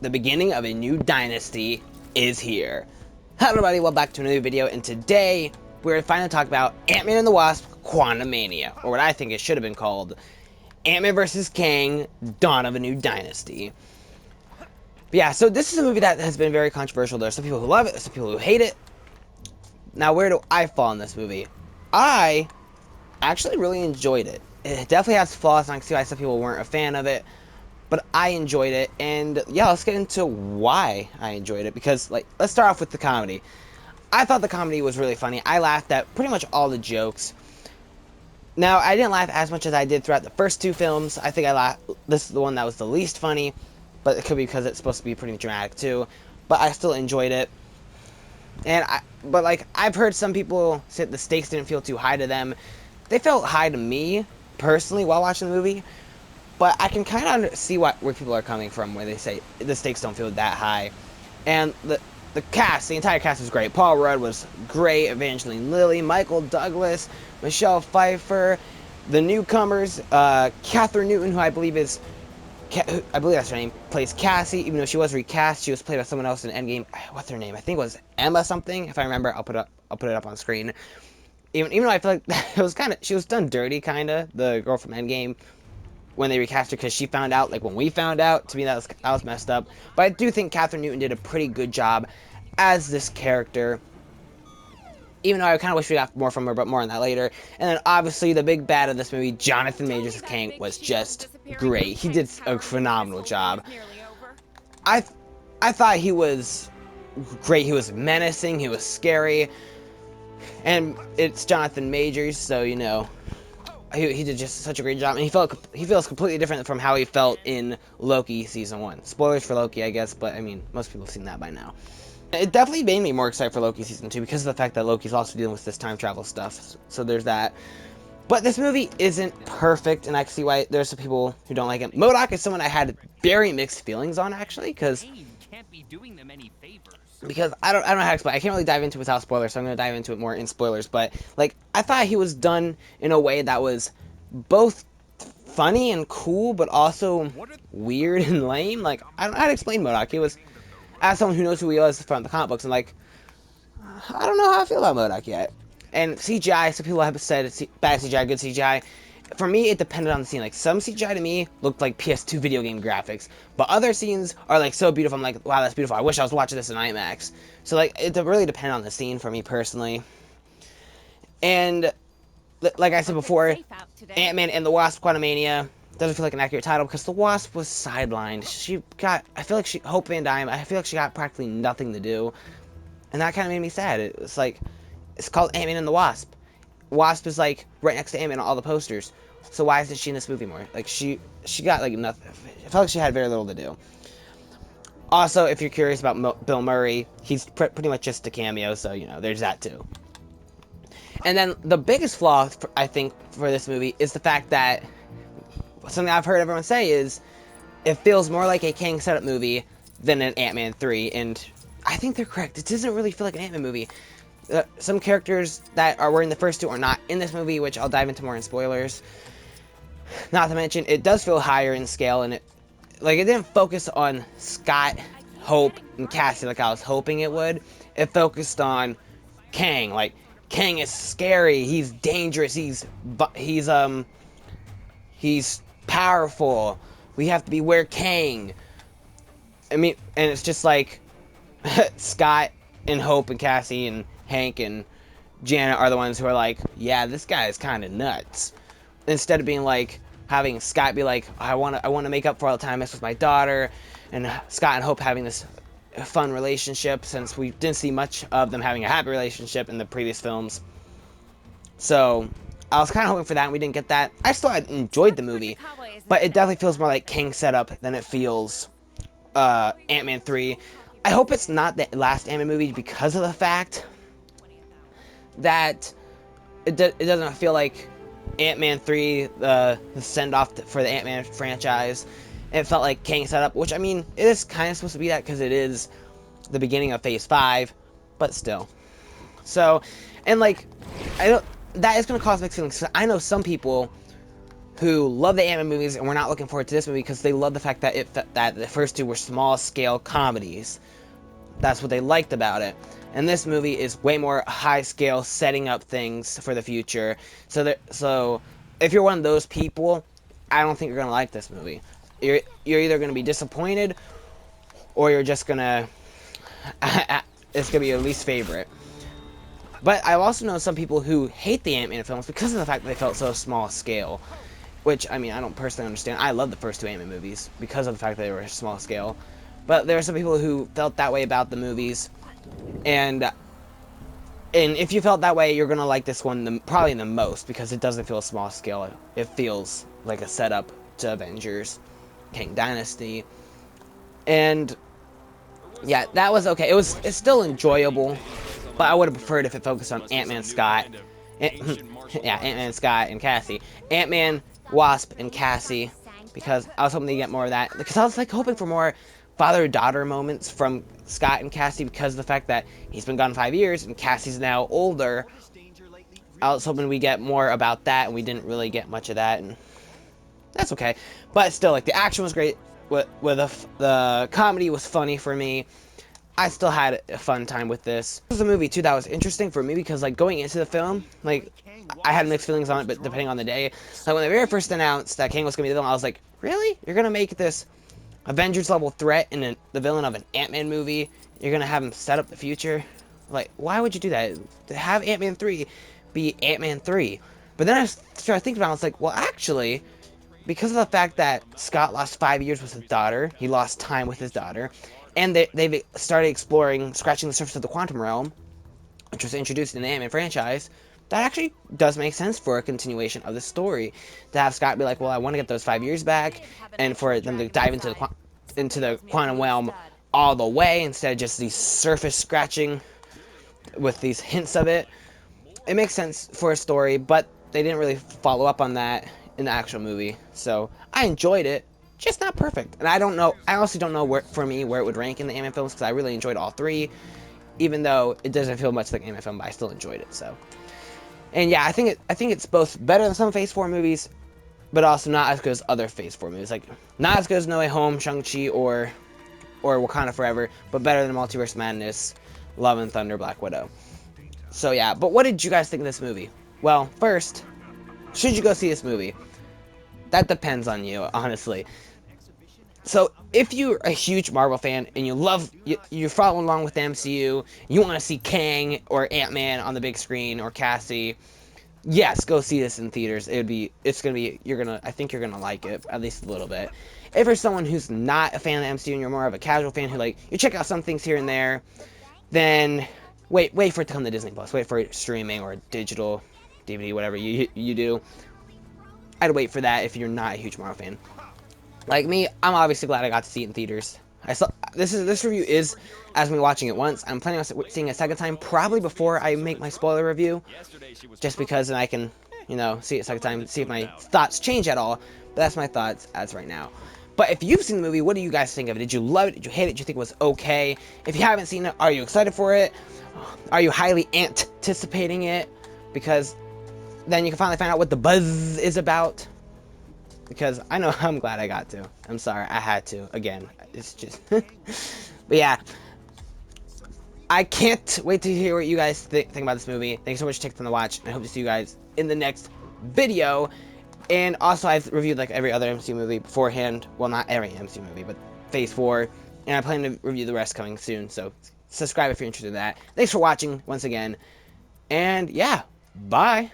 The beginning of a new dynasty is here. Hello everybody, welcome back to another video, and today we're finally talking about Ant-Man and the Wasp Quantumania, or what I think it should have been called, Ant-Man vs. Kang, Dawn of a New Dynasty. But yeah, so this is a movie that has been very controversial. There's some people who love it, there's some people who hate it. Now, where do I fall in this movie? I actually really enjoyed it. It definitely has flaws, and I can see why some people weren't a fan of it. But I enjoyed it, and yeah, let's get into why I enjoyed it, because, let's start off with the comedy. I thought the comedy was really funny. I laughed at pretty much all the jokes. Now, I didn't laugh as much as I did throughout the first two films. I think this is the one that was the least funny, but it could be because it's supposed to be pretty dramatic too. But I still enjoyed it. But I've heard some people say the stakes didn't feel too high to them. They felt high to me, personally, while watching the movie. But I can kind of see where people are coming from, where they say the stakes don't feel that high. And the entire cast was great. Paul Rudd was great, Evangeline Lilly, Michael Douglas, Michelle Pfeiffer, the newcomers, Catherine Newton, who I believe that's her name, plays Cassie. Even though she was recast, she was played by someone else in Endgame. What's her name? I think it was Emma something. If I remember, I'll put it up on screen. Even though I feel like she was done dirty, the girl from Endgame, when they recast her, because she found out, when we found out. To me, that was messed up. But I do think Catherine Newton did a pretty good job as this character, even though I kind of wish we got more from her, but more on that later. And then, obviously, the big bad of this movie, Jonathan Majors as Kang, was just great. He did a phenomenal job. I thought he was great. He was menacing, he was scary, and it's Jonathan Majors, so, you know, he did just such a great job, and he feels completely different from how he felt in Loki Season 1. Spoilers for Loki, I guess, but, I mean, most people have seen that by now. It definitely made me more excited for Loki Season 2 because of the fact that Loki's also dealing with this time travel stuff, so there's that. But this movie isn't perfect, and I can see why there's some people who don't like it. MODOK is someone I had very mixed feelings on, actually, because I don't know how to explain. I can't really dive into it without spoilers, so I'm going to dive into it more in spoilers. But, I thought he was done in a way that was both funny and cool, but also weird and lame. I don't know how to explain MODOK. He was, as someone who knows who he was from the comic books, and, I don't know how I feel about MODOK yet. And CGI, some people have said it's bad CGI, good CGI. For me, it depended on the scene. Some CGI to me looked like PS2 video game graphics, but other scenes are so beautiful. I'm like, wow, that's beautiful. I wish I was watching this in IMAX. So it really depended on the scene for me personally. And like I said before, Ant-Man and the Wasp Quantumania doesn't feel like an accurate title because the Wasp was sidelined. Hope Van Dyne, I feel like she got practically nothing to do, and that kind of made me sad. It was it's called Ant-Man and the Wasp. Wasp is right next to Ant-Man on all the posters. So why isn't she in this movie more? She got nothing. I felt like she had very little to do. Also, if you're curious about Bill Murray, he's pretty much just a cameo, so you know, there's that too. And then the biggest flaw, I think, for this movie is the fact that something I've heard everyone say is it feels more like a Kang setup movie than an Ant-Man 3, and I think they're correct. It doesn't really feel like an Ant-Man movie. Some characters that were in the first two are not in this movie, which I'll dive into more in spoilers. Not to mention, it does feel higher in scale, and it didn't focus on Scott, Hope, and Cassie like I was hoping it would. It focused on Kang. Kang is scary. He's dangerous. He's powerful. We have to beware Kang. I mean, and it's just Scott and Hope and Cassie and Hank and Janet are the ones who are yeah, this guy is kind of nuts. Instead of being having Scott be I want to make up for all the time I missed with my daughter, and Scott and Hope having this fun relationship, since we didn't see much of them having a happy relationship in the previous films. So I was kind of hoping for that, and we didn't get that. I still enjoyed the movie, but it definitely feels more like King setup than it feels Ant-Man 3. I hope it's not the last Ant-Man movie because of the fact that it doesn't feel like Ant-Man 3, the send-off for the Ant-Man franchise. It felt like Kang setup, which, I mean, it is kind of supposed to be that because it is the beginning of Phase 5, but still. So, and that is going to cause mixed feelings. I know some people who love the Ant-Man movies and were not looking forward to this movie because they love the fact that that the first two were small-scale comedies. That's what they liked about it. And this movie is way more high-scale, setting up things for the future. So if you're one of those people, I don't think you're gonna like this movie. You're either gonna be disappointed, or you're just gonna it's gonna be your least favorite. But I've also known some people who hate the Ant-Man films because of the fact that they felt so small scale. Which, I mean, I don't personally understand. I love the first two Ant-Man movies because of the fact that they were small scale. But there are some people who felt that way about the movies. And if you felt that way, you're going to like this one probably the most because it doesn't feel small scale. It feels like a setup to Avengers, Kang Dynasty. And yeah, that was okay. It's still enjoyable, but I would have preferred if it focused on Ant-Man, Scott. Ant-Man, Scott, and Cassie. Ant-Man, Wasp, and Cassie, because I was hoping to get more of that. Because I was like hoping for more father-daughter moments from Scott and Cassie because of the fact that he's been gone 5 years and Cassie's now older. I was hoping we get more about that, and we didn't really get much of that, and that's okay. But still, like, the action was great. The comedy was funny for me. I still had a fun time with this. This was a movie, too, that was interesting for me because, like, going into the film, like, I had mixed feelings on it, but depending on the day. Like, when they very first announced that Kang was going to be the villain, I was like, really? You're going to make this Avengers-level threat in the villain of an Ant-Man movie? You're going to have him set up the future? Like, why would you do that? To have Ant-Man 3 be Ant-Man 3. But then I started thinking about it, I was like, well, actually, because of the fact that Scott lost 5 years with his daughter, he lost time with his daughter, and they've started exploring, scratching the surface of the quantum realm, which was introduced in the Ant-Man franchise, that actually does make sense for a continuation of the story. To have Scott be like, well, I want to get those 5 years back, and for them to dive into the quantum realm all the way, instead of just these surface scratching with these hints of it. It makes sense for a story, but they didn't really follow up on that in the actual movie. So I enjoyed it, just not perfect. And I honestly don't know where it would rank in the Ant-Man films because I really enjoyed all three, even though it doesn't feel much like an Ant-Man film, but I still enjoyed it. So, and yeah, I think it's both better than some Phase 4 movies, but also not as good as other Phase 4 movies. Like, not as good as No Way Home, Shang-Chi, or Wakanda Forever, but better than Multiverse Madness, Love and Thunder, Black Widow. So yeah, but what did you guys think of this movie? Well, first, should you go see this movie? That depends on you, honestly. So, if you're a huge Marvel fan and you're following along with the MCU, you want to see Kang or Ant-Man on the big screen or Cassie, yes, go see this in theaters. I think you're gonna like it, at least a little bit. If you're someone who's not a fan of the MCU and you're more of a casual fan who you check out some things here and there, then wait for it to come to Disney Plus. Wait for it streaming or digital DVD, whatever you do. I'd wait for that if you're not a huge Marvel fan. Like me, I'm obviously glad I got to see it in theaters. This review is as me watching it once. I'm planning on seeing it a second time, probably before I make my spoiler review, just because then I can, see it a second time, see if my thoughts change at all. But that's my thoughts as right now. But if you've seen the movie, what do you guys think of it? Did you love it? Did you hate it? Did you think it was okay? If you haven't seen it, are you excited for it? Are you highly anticipating it? Because then you can finally find out what the buzz is about. Because I know I'm glad I got to. I'm sorry, I had to. Again, it's just... But yeah. I can't wait to hear what you guys think about this movie. Thank you so much for taking the time to watch. I hope to see you guys in the next video. And also, I've reviewed every other MCU movie beforehand. Well, not every MCU movie, but Phase 4. And I plan to review the rest coming soon. So subscribe if you're interested in that. Thanks for watching once again. And yeah, bye.